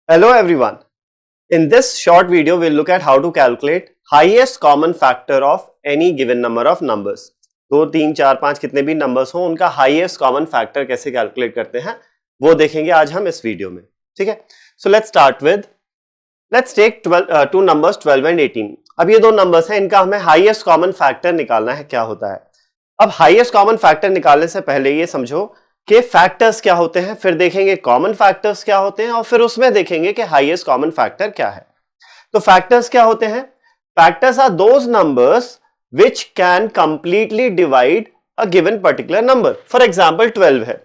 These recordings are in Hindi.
Hello everyone. In this short video, we'll look at how to calculate highest common factor of any given number of numbers. 2, 3, 4, 5 कितने भी नंबर्स हो उनका हाईएस्ट कॉमन फैक्टर कैसे कैलकुलेट करते हैं वो देखेंगे आज हम इस वीडियो में. ठीक है, so let's take two numbers 12 and 18. अब ये दो नंबर्स हैं, इनका हमें हाईएस्ट कॉमन फैक्टर निकालना है. क्या होता है, अब हाईएस्ट कॉमन फैक्टर निकालने से पहले ये समझो कि फैक्टर्स क्या होते हैं, फिर देखेंगे कॉमन फैक्टर्स क्या होते हैं और फिर उसमें देखेंगे कि हाईएस्ट कॉमन फैक्टर क्या है. तो फैक्टर्स क्या होते हैं? Factors are those numbers which can completely divide a given particular number. For example 12 है.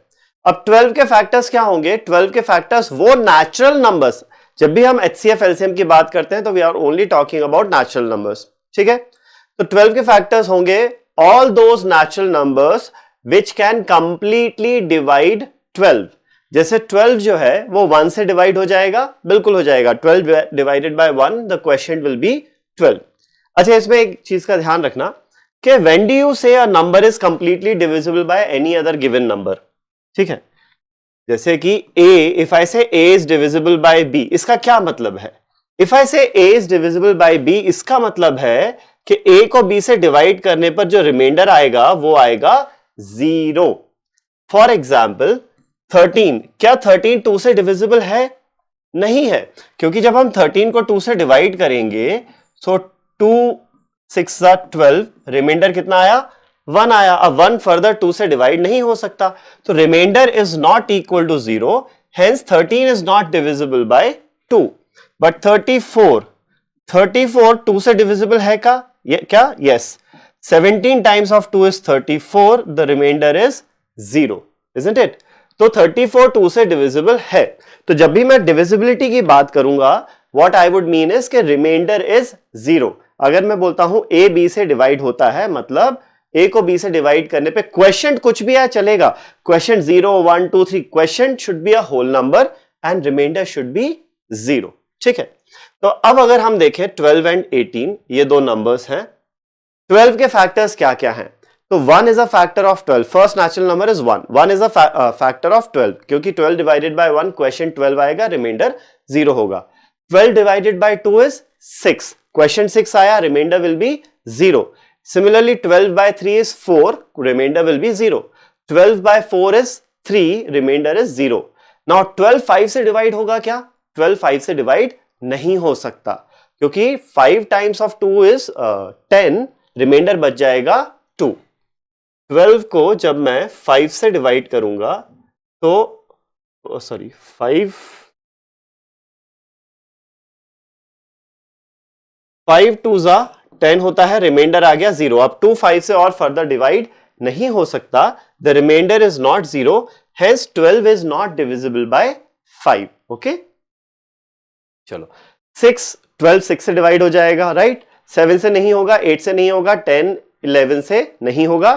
अब 12 के फैक्टर्स क्या होंगे? 12 के फैक्टर्स वो नेचुरल नंबर्स, जब भी हम HCF LCM की बात करते हैं तो we are only talking about natural numbers. ठीक है, तो 12 के फैक्टर्स होंगे all those natural numbers which can completely divide 12. जैसे 12 जो है वो 1 से डिवाइड हो जाएगा, बिल्कुल हो जाएगा. 12 divided by 1, the quotient will be 12. अच्छा, इसमें एक चीज का ध्यान रखना कि when do you say a number is completely divisible by any other given number. ठीक है, जैसे कि A, if I say A is divisible by B, इसका क्या मतलब है? If I say A is divisible by B, इसका मतलब है कि A को B से डिवाइड करने पर जो रिमाइंडर आएगा वो आएगा 0. फॉर एग्जाम्पल 13, क्या 13 2 से डिविजिबल है? नहीं है, क्योंकि जब हम 13 को 2 से डिवाइड करेंगे तो 2 6 12, रिमाइंडर कितना आया? 1 आया. अब 1 फर्दर 2 से डिवाइड नहीं हो सकता, तो reminder is not equal to 0. Hence 13 is not divisible by 2. But 34 2 से डिविजिबल है क्या? Yes. 17 times of 2 is 34. The remainder is 0, isn't it? तो 34 2 से divisible है. तो जब भी मैं divisibility की बात करूंगा, what I would mean is कि remainder is 0. अगर मैं बोलता हूं A B से डिवाइड होता है, मतलब A को B से डिवाइड करने पे क्वेश्चन कुछ भी है चलेगा. Question 0 1 2 3, question should be a whole number and reminder should be 0. ठीक है, तो अब अगर हम देखें 12 एंड 18, ये दो नंबर्स हैं. 12 के फैक्टर्स क्या क्या हैं? तो 1 is a factor of 12. First natural number is 1. 1 is a factor of 12, क्योंकि 12 डिवाइडेड बाय 1 क्वेश्चन 12 आएगा, रिमाइंडर 0 होगा. 12 डिवाइडेड बाय 2 इज 6. क्वेश्चन 6 आया, reminder will be 0. Similarly 12 by 3 is 4, reminder will be 0. 12 by 4 is 3, reminder is 0. Now 12 5 से डिवाइड होगा क्या? 12 5 से डिवाइड नहीं हो सकता, क्योंकि 5 टाइम्स ऑफ 2 इज 10, रिमाइंडर बच जाएगा 2. 12 को जब मैं 5 से डिवाइड करूंगा तो 5 2 10 होता है, रिमाइंडर आ गया 0. अब 2 5 से और फर्दर डिवाइड नहीं हो सकता. The reminder is not 0, hence 12 is not divisible by 5. Okay, चलो 12 6 से डिवाइड हो जाएगा, राइट? 7 से नहीं होगा, 8 से नहीं होगा, 10 11 से नहीं होगा.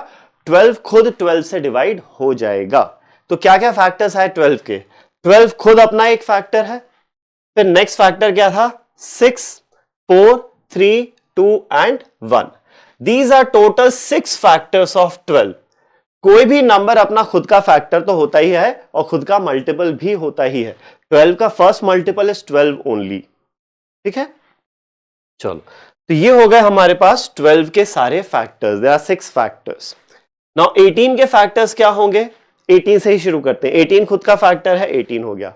12 खुद 12 से डिवाइड हो जाएगा. तो क्या क्या फैक्टर्स है 12 के? 12 खुद अपना एक फैक्टर है. फिर नेक्स्ट फैक्टर क्या था? 6 4 3 2 and 1. These are total 6 factors of 12. कोई भी नंबर अपना खुद का फैक्टर तो होता ही है और खुद का मल्टीपल भी होता ही है. 12 का फर्स्ट मल्टीपल इज 12 ओनली. ठीक है, चलो, तो ये हो गए हमारे पास 12 के सारे factors. There are 6 factors. Now 18 के फैक्टर्स क्या होंगे? 18 से ही शुरू करते हैं. 18 खुद का फैक्टर है, 18 हो गया.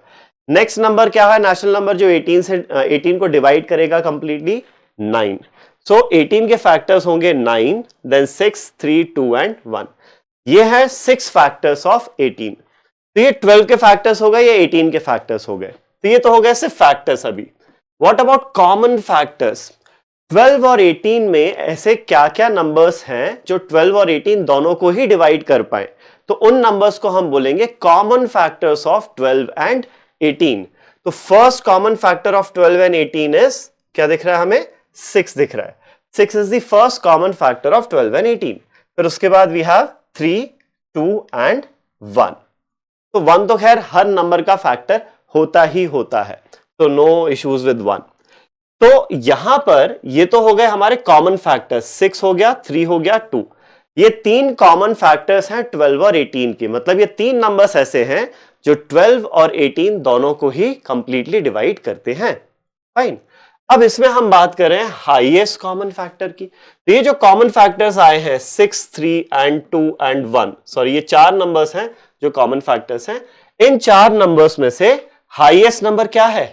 नेक्स्ट नंबर क्या है? नेचुरल नंबर जो 18 को डिवाइड करेगा कंप्लीटली, 9. सो 18 के फैक्टर्स होंगे 9, देन 6 3 2 एंड 1. ये है 6 फैक्टर्स ऑफ 18. तो ये 12 के फैक्टर्स हो गए, ये 18 के फैक्टर्स हो गए. तो ये तो हो गए सिर्फ फैक्टर्स. अभी व्हाट अबाउट कॉमन फैक्टर्स? 12 और 18 में ऐसे क्या क्या नंबर्स हैं जो 12 और 18 दोनों को ही डिवाइड कर पाए? तो उन नंबर्स को हम बोलेंगे कॉमन फैक्टर्स ऑफ 12 एंड 18. तो first common factor of 12 and 18 is, क्या दिख रहा है हमें? 6 दिख रहा है. 6 is the first common factor of 12 and 18. फिर उसके बाद वी हैव 3 2 एंड 1. तो 1 तो खैर हर नंबर का फैक्टर होता ही होता है, तो नो इश्यूज विद 1. तो यहां पर ये तो हो गए हमारे कॉमन फैक्टर्स. 6 हो गया, 3 हो गया, 2. ये 3 कॉमन फैक्टर्स हैं 12 और 18 के. मतलब ये 3 नंबर्स ऐसे हैं जो 12 और 18 दोनों को ही कंप्लीटली डिवाइड करते हैं। फाइन। अब इसमें हम बात करें हाईएस्ट कॉमन फैक्टर की। तो ये जो कॉमन फैक्टर्स आए हैं 6, 3 एंड 2 एंड 1, सॉरी ये 4 नंबर्स हैं जो कॉमन फैक्टर्स हैं। इन 4 नंबर्स में से हाईएस्ट नंबर क्या है,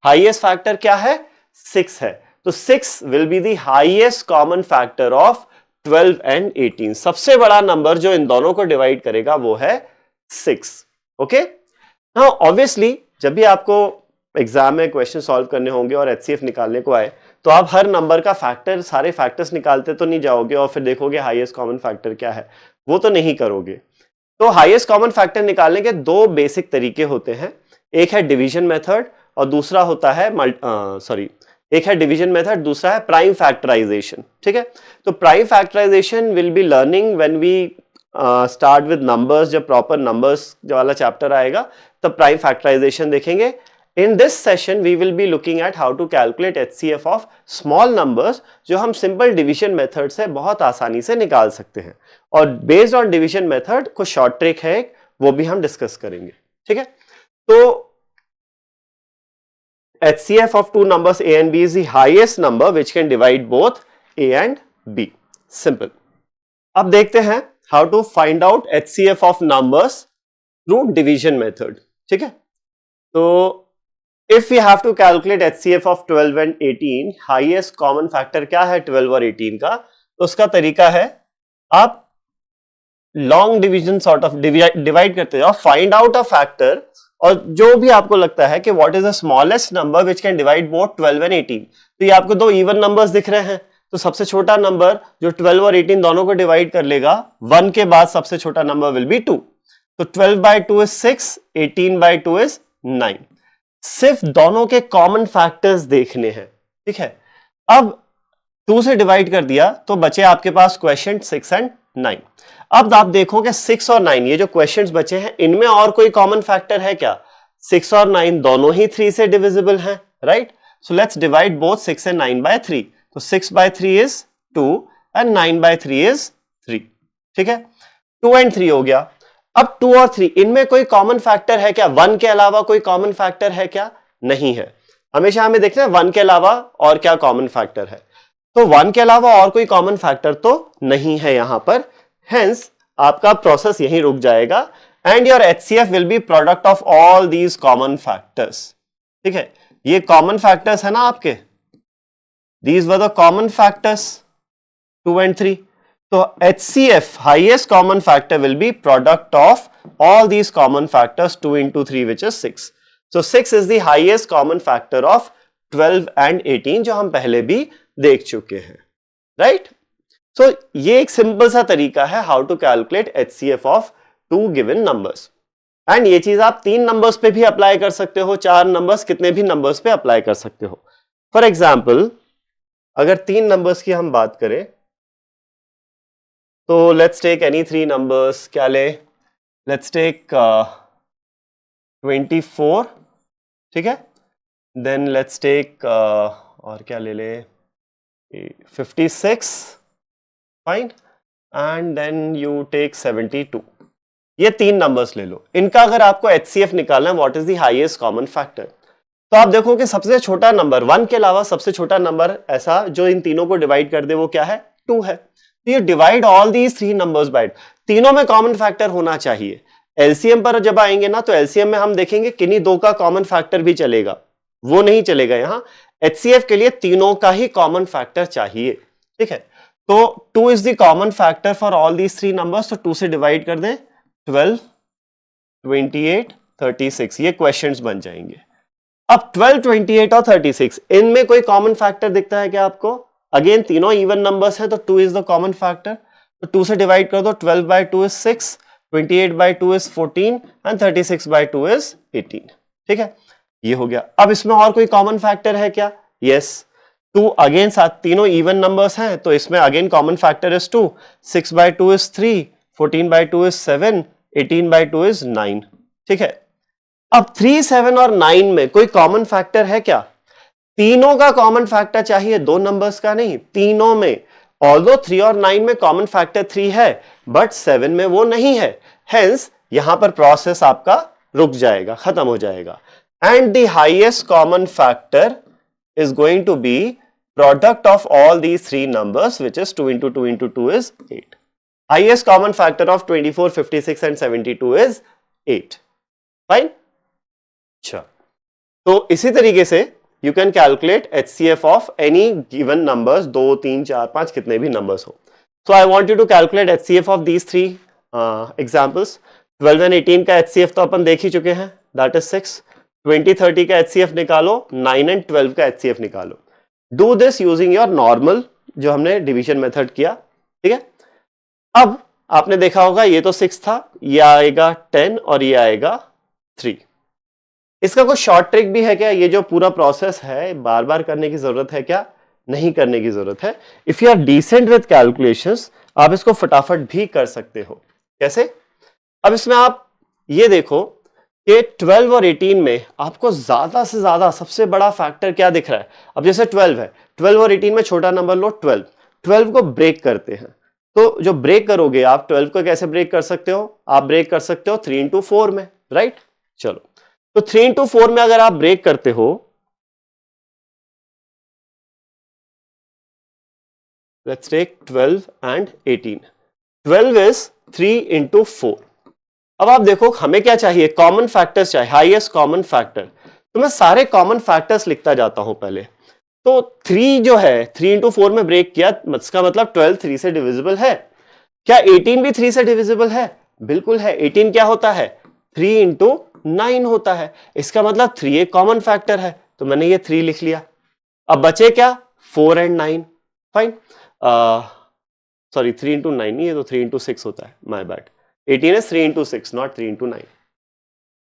हाईएस्ट फैक्टर क्या है, 6 है। तो 6 will be the highest common factor of 12 and 18। सबसे बड़ा नंबर जो इन दोनों को डिवाइड करेगा वो है 6। ओके, नाउ ऑब्वियसली जब भी आपको एग्जाम में क्वेश्चन सॉल्व करने होंगे और एचसीएफ निकालने को आए तो आप हर नंबर का फैक्टर, सारे फैक्टर्स निकालते तो नहीं जाओगे और फिर देखोगे हाईएस्ट कॉमन फैक्टर क्या है, वो तो नहीं करोगे। तो हाईएस्ट कॉमन फैक्टर निकालने के दो बेसिक तरीके होते हैं, एक है डिवीजन मेथड और दूसरा होता है एक है डिवीजन मेथड, दूसरा है प्राइम फैक्टराइजेशन। ठीक है, तो prime factorisation will be learning when we start with numbers. जब प्रॉपर नंबर्स जो वाला चैप्टर आएगा तब प्राइम फैक्टराइजेशन देखेंगे। In this session, we will be looking at how to calculate HCF of small numbers, जो हम simple division method से बहुत आसानी से निकाल सकते हैं। और based on division method कुछ short trick है, वो भी हम discuss करेंगे। ठीक है, तो HCF of two numbers A and B is the highest number which can divide both A and B. Simple. अब देखते हैं how to find out HCF of numbers through division method. ठीक है, तो if we have to calculate HCF of 12 and 18, highest common factor क्या है 12 और 18 का, तो उसका तरीका है आप long division sort of divide करते जाओ, फाइंड आउट अ फैक्टर, और जो भी आपको लगता है कि what is the smallest number which can divide both 12 and 18। तो ये आपको दो इवन नंबर्स दिख रहे हैं, तो सबसे छोटा नंबर जो 12 और 18 दोनों को डिवाइड कर लेगा, 1 के बाद सबसे छोटा नंबर विल बी 2। तो 12 by 2 is 6, 18 by 2 is 9। सिर्फ दोनों के कॉमन फैक्टर्स देखने हैं। ठीक है, अब 2 से डिवाइड कर दिया तो बचे आपके पास क्वेश्चन 6 एंड 9। अब आप देखो कि 6 और 9 ये जो क्वेश्चंस बचे हैं इनमें और कोई कॉमन फैक्टर है क्या? 6 और 9 दोनों ही 3 से डिविजिबल हैं, right? So let's divide both 6 and 9 by 3। तो 6 by 3 is 2 and 9 by 3 is 3। ठीक है, 2 and 3 हो गया। अब 2 और 3 इनमें कोई कॉमन फैक्टर है क्या? 1 के अलावा कोई कॉमन फैक्टर है क्या? नहीं है। हमेशा हमें देखना है 1 के अलावा और क्या कॉमन फैक्टर है। तो 1 के अलावा और कोई कॉमन फैक्टर तो नहीं है यहां पर, हेंस आपका प्रोसेस यहीं रुक जाएगा and your HCF will be product of all these common factors. ठीक है, ये कॉमन फैक्टर्स है ना आपके, these were the common factors 2 and 3। तो HCF highest common factor will be product of all these common factors 2 into 3 which is 6. So 6 is the highest common factor of 12 and 18 जो हम पहले भी देख चुके हैं, right? So ये एक सिंपल सा तरीका है how to calculate HCF of two given numbers. And ये चीज आप 3 नंबर्स पे भी अप्लाई कर सकते हो, 4 नंबर्स, कितने भी नंबर्स पे अप्लाई कर सकते हो। फॉर एग्जाम्पल अगर 3 नंबर्स की हम बात करें तो लेट्स टेक एनी 3 नंबर्स। क्या ले? Let's take 24। ठीक है, देन लेट्स टेक और क्या ले ले 56, fine, and then you take 72। ये 3 नंबर्स ले लो। इनका अगर आपको HCF निकालना है, what is the highest common factor, तो आप देखो कि सबसे छोटा नंबर 1 के अलावा सबसे छोटा नंबर ऐसा जो इन तीनों को डिवाइड कर दे वो क्या है? 2 है। ये divide all these 3 numbers by, तीनों में कॉमन फैक्टर होना चाहिए। एलसीएम पर जब आएंगे ना तो एलसीएम में हम देखेंगे किन्हीं 2 का कॉमन फैक्टर भी चलेगा, वो नहीं चलेगा। यहां HCF के लिए तीनों का ही कॉमन फैक्टर चाहिए। ठीक है, तो 2 is the common factor for all these 3 numbers. तो 2 से डिवाइड कर दें, 12, 28, 36, ये क्वेश्चंस बन जाएंगे। अब 12, 28 और 36 इनमें कोई कॉमन फैक्टर दिखता है क्या आपको? अगेन तीनों इवन नंबर्स हैं तो 2 इज द कॉमन फैक्टर। तो 2 से डिवाइड कर दो, 12 by 2 is 6, 28 by 2 is 14 and 36 by 2 is 18। ठीक है, ये हो गया। अब इसमें और कोई कॉमन फैक्टर है क्या? यस, 2 अगेन, साथ तीनों इवन नंबर्स हैं तो इसमें again common factor is 2, 6 by 2 is 3, 14 by 2 is 7, 18 by 2 is 9। ठीक है, अब 3, 7 और 9 में कोई कॉमन फैक्टर है क्या? तीनों का कॉमन फैक्टर चाहिए, 2 नंबर्स का नहीं, तीनों में। ऑल्दो 3 और 9 में कॉमन फैक्टर 3 है बट 7 में वो नहीं है, हेंस यहां पर प्रोसेस आपका रुक जाएगा, खत्म हो जाएगा। And the highest common factor is going to be product of all these three numbers, which is 2 into 2 into 2 is 8. Highest common factor of 24, 56 and 72 is 8. Fine? अच्छा, तो इसी तरीके से you can calculate HCF of any given numbers, 2, 3, 4, 5 कितने भी numbers हो. So I want you to calculate HCF of these three examples. 12 and 18 का HCF तो अपन देख ही चुके हैं, that is 6. 20, 30 का HCF निकालो, 9 and 12 का HCF निकालो. Do this using your normal जो हमने डिवीजन मेथड किया, ठीक है। अब आपने देखा होगा ये तो 6 था, ये आएगा 10 और ये आएगा 3। इसका कोई शॉर्ट ट्रिक भी है क्या? ये जो पूरा प्रोसेस है बार बार करने की जरूरत है क्या? नहीं करने की जरूरत है। If you are decent with calculations आप इसको फटाफट भी कर सकते हो। कैसे? अब इसमें आप ये देखो कि 12 और 18 में आपको ज्यादा से ज्यादा सबसे बड़ा फैक्टर क्या दिख रहा है? अब जैसे 12 है, 12 और 18 में छोटा नंबर लो 12, 12 को ब्रेक करते हैं। तो जो ब्रेक करोगे आप 12 को कैसे ब्रेक कर सकते हो? आप ब्रेक कर सकते हो 3 into 4 में, राइट? चलो, तो 3 into 4 में अगर आप ब्रेक करते हो, let's take 12 and 18, 12 is 3 into 4। अब आप देखो हमें क्या चाहिए? कॉमन फैक्टर्स चाहिए, हाईएस्ट कॉमन फैक्टर। तो मैं सारे कॉमन फैक्टर्स लिखता जाता हूं पहले। तो 3 जो है 3 into 4 में ब्रेक किया, इसका मतलब 12 3 से डिविजिबल है। क्या 18 भी 3 से डिविजिबल है? बिल्कुल है। 18 क्या होता है? 3 into 9 होता है। इसका मतलब 3 एक कॉमन फैक्टर है, तो मैंने ये 3 लिख लिया। अब बचे क्या? 4 and 9। फाइन, सॉरी 3 into 9 नहीं, ये तो 3 into 6 होता है, my bad. 18 is 3 into 6, not 3 into 9।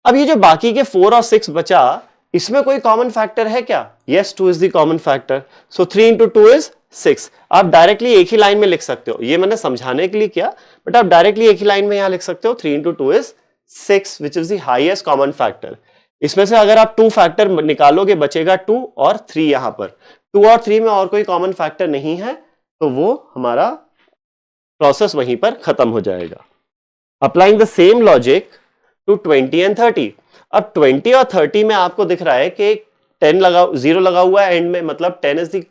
अब ये जो बाकी के 4 और 6 बचा, इसमें कोई कॉमन फैक्टर है क्या? Yes, 2 is the common factor. So 3 into 2 is 6। आप डायरेक्टली एक ही लाइन में लिख सकते हो, ये मैंने समझाने के लिए किया, बट आप डायरेक्टली एक ही लाइन में यहां लिख सकते हो 3 into 2 is 6, which is the highest common factor। इसमें से अगर आप 2 फैक्टर निकालोगे बचेगा 2 और 3। यहां पर 2 और 3 में और कोई कॉमन फैक्टर नहीं है, तो वो हमारा प्रोसेस वहीं पर खत्म हो जाएगा। Applying the same logic to 20 and 30। अब 20 और 30 में आपको दिख रहा है कि 10 लगा, 0 लगा हुआ है एंड में, मतलब 10 is the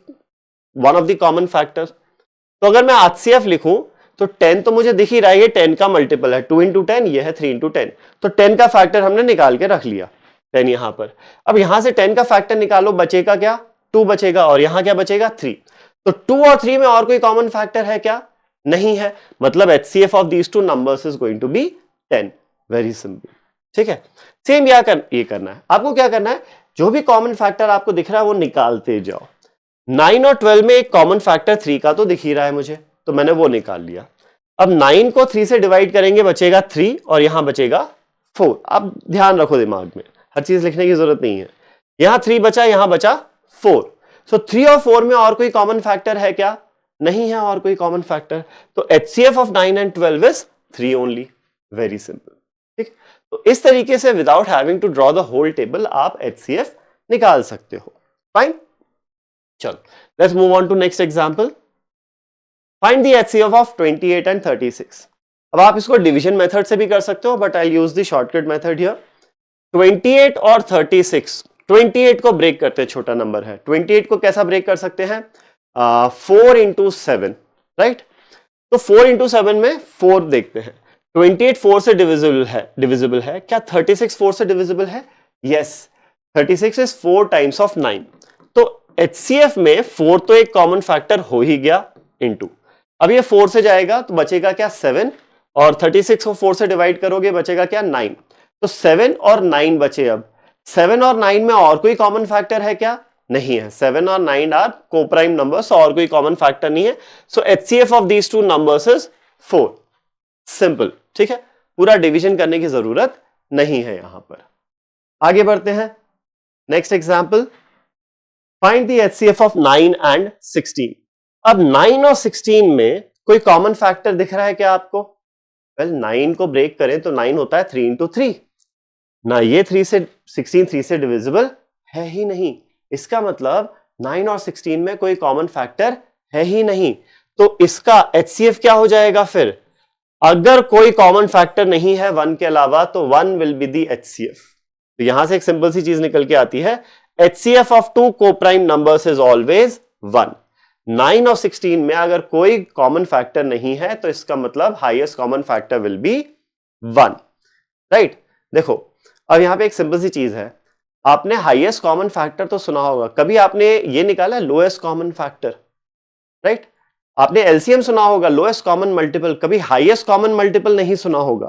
one of the common factor। तो अगर मैं HCF लिखूं तो 10 तो मुझे दिख ही रहा है, ये 10 का मल्टीपल है, 2 into 10, ये है 3 into 10। तो 10 का फैक्टर हमने निकाल के रख लिया, 10 यहां पर। अब यहां से 10 का फैक्टर निकालो, बचेगा क्या? 2 बचेगा, और यहां क्या बचेगा? 3। तो 2 और 3 में और कोई कॉमन फैक्टर है क्या? नहीं है, मतलब HCF of these two numbers is going to be 10। Very simple, ठीक है। सेम ये करना है आपको। क्या करना है? जो भी कॉमन फैक्टर आपको दिख रहा है वो निकालते जाओ। 9 और 12 में एक कॉमन फैक्टर 3 का तो दिख ही रहा है मुझे, तो मैंने वो निकाल लिया। अब 9 को 3 से डिवाइड करेंगे, बचेगा 3 और यहां बचेगा 4। अब ध्यान रखो दिमाग में, हर चीज लिखने की जरूरत नहीं है। यहां 3 बचा, यहां बचा 4। सो 3 और 4 में और कोई कॉमन फैक्टर है क्या? नहीं है और कोई कॉमन फैक्टर। तो HCF of 9 and 12 is 3 only. Very simple, ठीक। तो इस तरीके से without having to draw the whole table आप HCF निकाल सकते हो। फाइन, चलो let's move on to next example. Find the HCF of 28 and 36। अब आप इसको डिवीजन मेथड से भी कर सकते हो, but I use the shortcut method here. 28 और 36, 28 को ब्रेक करते हैं, छोटा नंबर है। 28 को कैसा ब्रेक कर सकते हैं? 4 into 7, राइट? तो 4 into 7 में 4 देखते हैं। 28 4 से डिविजिबल है क्या? 36 4 से डिविजिबल है? Yes, 36 is 4 times of 9। तो HCF में 4 तो एक कॉमन फैक्टर हो ही गया, इनटू अब ये 4 से जाएगा तो बचेगा क्या? 7, और 36 को 4 से डिवाइड करोगे बचेगा क्या? 9। तो 7 और 9 बचे। अब 7 और 9 में और कोई कॉमन फैक्टर है क्या? नहीं है। 7 और 9 आर कोप्राइम नंबर्स, और कोई कॉमन फैक्टर नहीं है। सो HCF of these two numbers is 4। Simple, ठीक है। पूरा डिवीजन करने की जरूरत नहीं है यहां पर। आगे बढ़ते हैं, next example. Find the HCF of 9 and 16। अब 9 और 16 में कोई कॉमन फैक्टर दिख रहा है क्या आपको? वेल, 9 को ब्रेक करें तो 9 होता है 3 into 3 ना। ये 3 से 16 3 से डिविजिबल है ही नहीं। इसका मतलब 9 और 16 में कोई कॉमन फैक्टर है ही नहीं। तो इसका HCF क्या हो जाएगा फिर? अगर कोई कॉमन फैक्टर नहीं है 1 के अलावा तो 1 विल बी दी HCF। तो यहां से एक सिंपल सी चीज निकल के आती है, HCF of to coprime numbers is always 1। 9 और 16 में अगर कोई कॉमन फैक्टर नहीं है तो इसका मतलब highest common factor will be 1, right. देखो अब यहां पे एक सिंपल सी चीज है, आपने हाईएस्ट कॉमन फैक्टर तो सुना होगा, कभी आपने ये निकाला लोएस्ट कॉमन फैक्टर, राइट। आपने एलसीएम सुना होगा, लोएस्ट कॉमन मल्टीपल, कभी हाईएस्ट कॉमन मल्टीपल नहीं सुना होगा।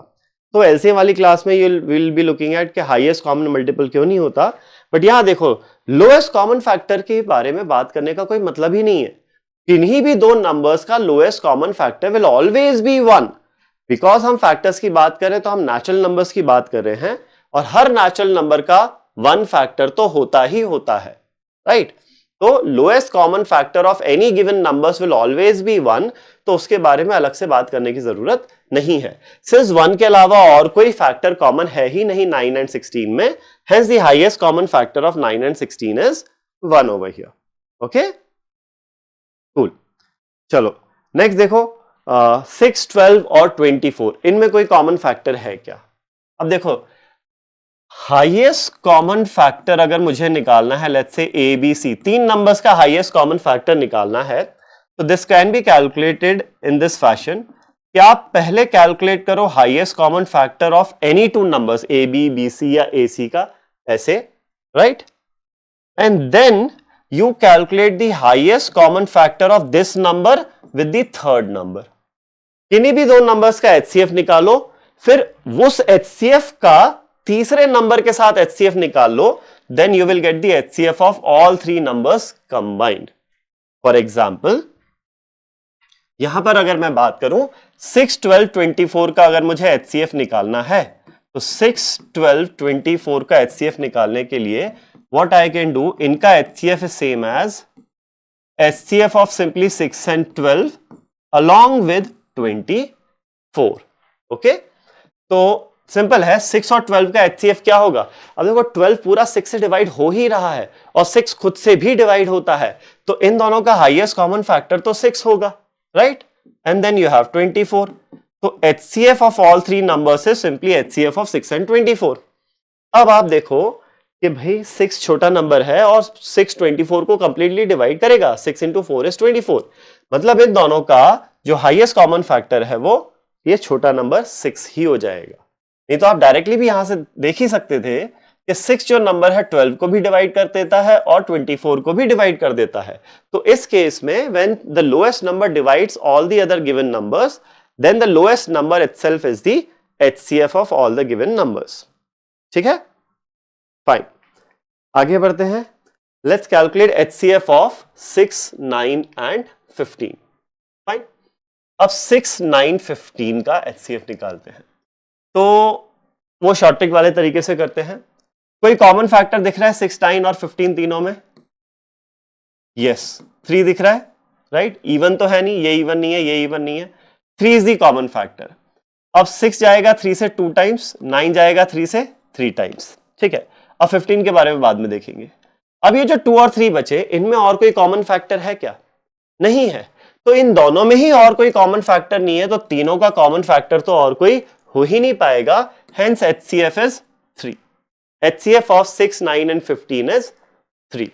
तो एलसीएम वाली क्लास में you will be looking at कि हाईएस्ट कॉमन मल्टीपल क्यों नहीं होता, बट यहां देखो लोएस्ट कॉमन फैक्टर के बारे में बात करने का कोई मतलब ही नहीं है। किन्हीं भी दो नंबर्स का lowest common factor will always be 1, because हम फैक्टर्स की बात करें तो हम नेचुरल नंबर्स की बात कर रहे हैं, और हर नेचुरल नंबर का 1 फैक्टर तो होता ही होता है, राइट। तो lowest common factor of any given numbers will always be 1, तो उसके बारे में अलग से बात करने की जरूरत नहीं है। सिंस 1 के अलावा और कोई फैक्टर कॉमन है ही नहीं 9 एंड 16 में, hence the highest common factor of 9 and 16 is 1 over here. Okay, cool. चलो नेक्स्ट देखो 6, 12 और 24, इनमें कोई कॉमन फैक्टर है क्या? अब देखो हाईएस्ट कॉमन फैक्टर अगर मुझे निकालना है, let's say A B C, तीन नंबर्स का हाईएस्ट कॉमन फैक्टर निकालना है, तो this can be calculated in this fashion कि आप पहले कैलकुलेट करो highest common factor of any two numbers A B, B C या ए सी का, ऐसे, right, and then you calculate the highest common factor of this number with the third number। किन्हीं भी दो नंबर्स का HCF निकालो, फिर उस HCF का तीसरे नंबर के साथ HCF निकाल लो, then you will get the HCF of all three numbers combined। For example, यहां पर अगर मैं बात करूं 6, 12, 24 का अगर मुझे HCF निकालना है, तो 6, 12, 24 का HCF निकालने के लिए what I can do, इनका HCF is same as HCF of simply 6 and 12 along with 24। Okay, तो सिंपल है, 6 और 12 का HCF क्या होगा? अब देखो 12 पूरा 6 से डिवाइड हो ही रहा है और 6 खुद से भी डिवाइड होता है, तो इन दोनों का हाईएस्ट कॉमन फैक्टर तो 6 होगा, right, and then you have 24। तो HCF of all three numbers is simply HCF of 6 and 24। अब आप देखो कि भाई 6 छोटा नंबर है और 6 24 को कंप्लीटली डिवाइड करेगा, 6 into 4 is 24, मतलब इन दोनों का जो हाईएस्ट कॉमन फैक्टर है वो ये छोटा नंबर 6 ही हो जाएगा। नहीं तो आप डायरेक्टली भी यहां से देख ही सकते थे कि 6 जो नंबर है 12 को भी डिवाइड कर देता है और 24 को भी डिवाइड कर देता है। तो इस केस में when the lowest number divides all the other given numbers, then the lowest number itself is the HCF of all the given numbers. ठीक है, फाइन, आगे बढ़ते हैं। Let's calculate HCF of 6, 9 and 15। Fine, अब 6, 9, 15 का HCF निकालते हैं, तो वो शॉर्ट ट्रिक वाले तरीके से करते हैं। कोई कॉमन फैक्टर दिख रहा है 6, 9 और 15 तीनों में? यस, 3 दिख रहा है, राइट, इवन तो है नहीं, ये इवन नहीं है, ये इवन नहीं है, 3 इज द कॉमन फैक्टर। अब 6 जाएगा 3 से 2 टाइम्स, 9 जाएगा 3 से 3 टाइम्स, ठीक है। अब 15 के बारे में बाद में देखेंगे। अब ये जो 2 और 3 बचे, इनमें और कोई कॉमन फैक्टर है क्या? नहीं है, तो इन दोनों में ही और कोई कॉमन फैक्टर नहीं है, तो तीनों का कॉमन फैक्टर तो और कोई हो ही नहीं पाएगा, hence HCF is 3। HCF of 6, 9 and 15 is 3,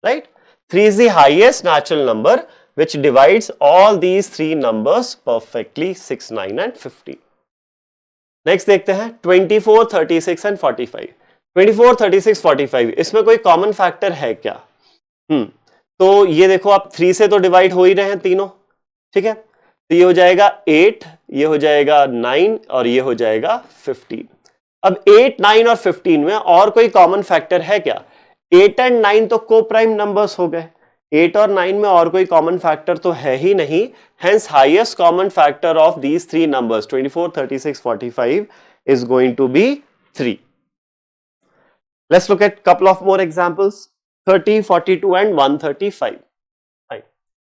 right. 3 is the highest natural number which divides all these three numbers perfectly, 6, 9 and 15। Next देखते हैं 24, 36 एंड 45। 24, 36, 45, इसमें कोई कॉमन फैक्टर है क्या? तो ये देखो आप 3 से तो डिवाइड हो ही रहे हैं तीनों, ठीक है, तो ये हो जाएगा 8, ये हो जाएगा 9 और ये हो जाएगा 15। अब 8, 9 और 15 में और कोई कॉमन फैक्टर है क्या? 8 एंड 9 तो को प्राइम नंबर्स हो गए, 8 और 9 में और कोई कॉमन फैक्टर तो है ही नहीं, hence highest common factor of these three numbers 24, 36, 45 is going to be 3। Let's look at couple of more examples, 30, 42 and 135।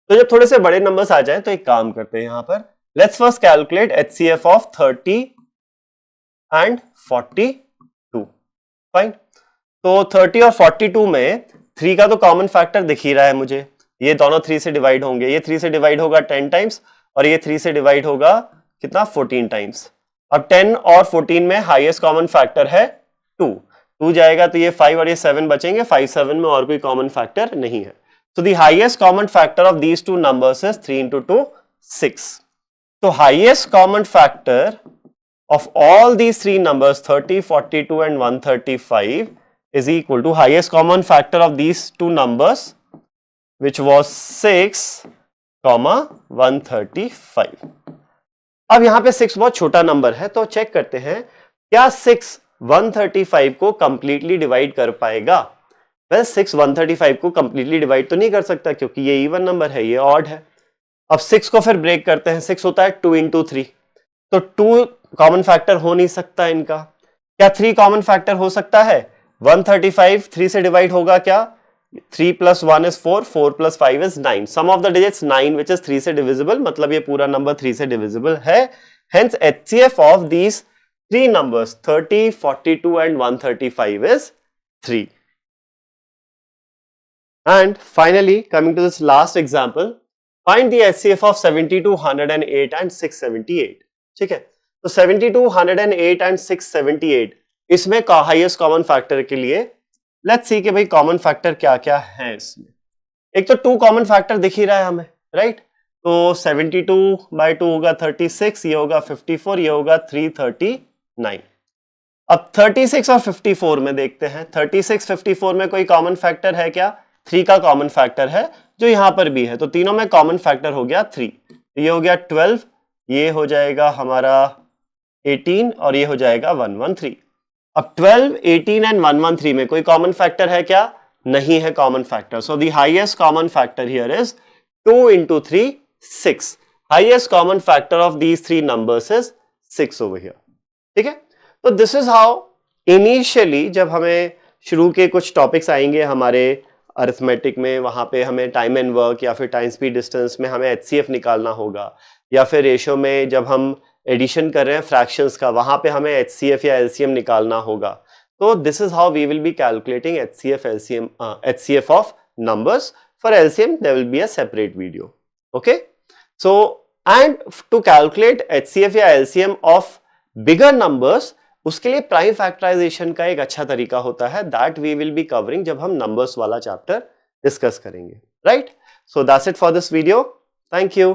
तो जब थोड़े से बड़े नंबर्स आ जाए तो एक काम करते हैं, यहां पर let's first calculate HCF of 30 and 42। Fine, तो 30 और 42 में 3 का तो कॉमन फैक्टर दिख ही रहा है मुझे, ये दोनों 3 से डिवाइड होंगे, ये 3 से डिवाइड होगा 10 टाइम्स और ये 3 से डिवाइड होगा कितना 14 टाइम्स। अब 10 और 14 में हाईएस्ट कॉमन फैक्टर है 2 जाएगा तो ये 5 और ये 7 बचेंगे, 5 7 में और कोई कॉमन फैक्टर नहीं है। So the highest common factor of these two numbers is 3 into 2, 6. So highest common factor of all these three numbers 30, 42 and 135 is equal to highest common factor of these two numbers which was 6, 135. अब यहां पे 6 बहुत छोटा नंबर है तो चेक करते हैं क्या 6 135 को कंप्लीटली डिवाइड कर पाएगा। वेल 6 135 को कंप्लीटली डिवाइड तो नहीं कर सकता क्योंकि ये इवन नंबर है, ये ऑड है। अब 6 को फिर ब्रेक करते हैं, 6 होता है 2 into 3, तो 2 कॉमन फैक्टर हो नहीं सकता इनका। क्या 3 कॉमन फैक्टर हो सकता है? 135 3 से डिवाइड होगा क्या? 3 plus 1 is 4, 4 plus 5 is 9. Sum of the digits 9 which is 3 से divisible, मतलब ये पूरा नंबर 3 से divisible है। Hence HCF of these three numbers 30, 42 and 135 is 3. And finally, coming to this last example, find the HCF of 72, 108 and 678. ठीक है, तो 72, 108 and 678 इसमें हाईएस्ट कॉमन फैक्टर के लिए लेट्स सी कि भाई कॉमन फैक्टर क्या क्या है इसमें। एक तो 2 कॉमन फैक्टर दिख ही रहा है हमें, राइट? तो 72 by 2 होगा 36, ये होगा 54, ये होगा 339। अब 36 और 54 में देखते हैं, 36 54 में कोई कॉमन फैक्टर है क्या? 3 का कॉमन फैक्टर है जो यहां पर भी है, तो तीनों में कॉमन फैक्टर हो गया 3। ये हो गया 12, ये हो जाएगा हमारा 18 और ये हो जाएगा 113। अब 12, 18 एंड 113 में कोई कॉमन फैक्टर है क्या? नहीं है common factor. So the highest common factor here is 2 into 3, 6. Highest common factor of these three numbers is 6 over here. ठीक है, तो दिस इज हाउ इनिशियली जब हमें शुरू के कुछ टॉपिक्स आएंगे हमारे अरिथमेटिक में, वहां पे हमें टाइम एंड वर्क या फिर टाइम स्पीड डिस्टेंस में हमें HCF निकालना होगा, या फिर रेशियो में जब हम एडिशन कर रहे हैं फ्रैक्शंस का वहां पे हमें HCF या LCM निकालना होगा। तो this is how we will be calculating HCF of numbers. For LCM there will be a separate video. Okay, so and to calculate HCF या LCM ऑफ बिगर नंबर्स, उसके लिए प्राइम फैक्टराइजेशन का एक अच्छा तरीका होता है, that we will be covering जब हम नंबर्स वाला चैप्टर डिस्कस करेंगे, right? So that's it for this video. Thank you.